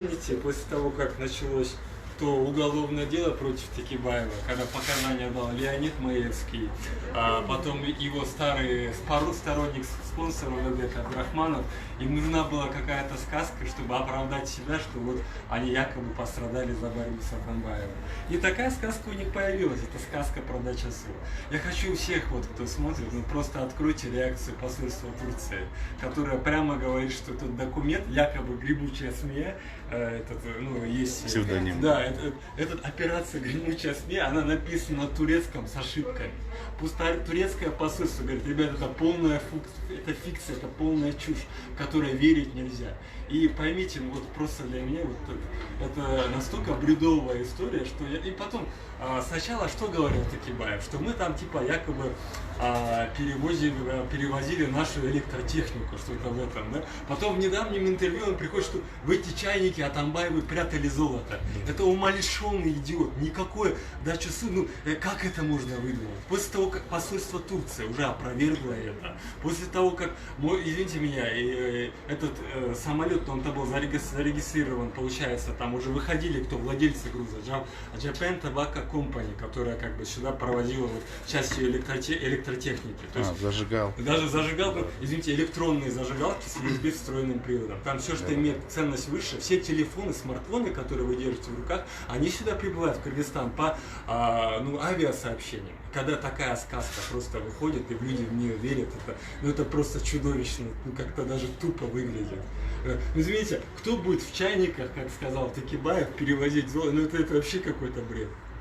Помните, после того, как началось то уголовное дело против Текибаева, когда показания дал Леонид Маевский, а потом его старый сторонник, спонсор ОВД Абдрахманов, им нужна была какая-то сказка, чтобы оправдать себя, что вот они якобы пострадали за борьбу с Атамбаевым. И такая сказка у них появилась, это сказка про дачасу. Я хочу у всех, вот, кто смотрит, ну просто откройте реакцию посольства Турции, которая прямо говорит, что этот документ, якобы грибучая змея, есть псевдоним. Да, эта операция «Гремучая змея», она написана на турецком с ошибкой. Пустая турецкое посольство говорит: ребята, это полная фикция, это полная чушь, в которой верить нельзя. И поймите, ну вот просто для меня вот это настолько бредовая история, что я... И потом, сначала что говорил Текибаев? Что мы там типа якобы перевозили нашу электротехнику, что-то в этом, да? Потом в недавнем интервью он приходит, что в эти чайники Атамбаевы прятали золото. Это умалишенный идиот, никакой дачасу, ну как это можно выдумать? После того, как посольство Турции уже опровергло это, после того, как, извините меня, этот самолет, он-то был зарегистрирован, получается, там уже выходили, кто владельцы груза, Japan Tobacco Company, которая как бы сюда проводила вот частью электротехники. То есть, зажигалки. Даже зажигалки, извините, электронные зажигалки с USB встроенным приводом. Там все, что имеет ценность выше, все телефоны, смартфоны, которые вы держите в руках, они сюда прибывают в Кыргызстан по авиасообщениям. Когда такая сказка просто выходит, и люди в нее верят, это просто чудовищно, как-то даже тупо выглядит. Извините, кто будет в чайниках, как сказал Текибаев, перевозить золото? Это вообще какой-то бред.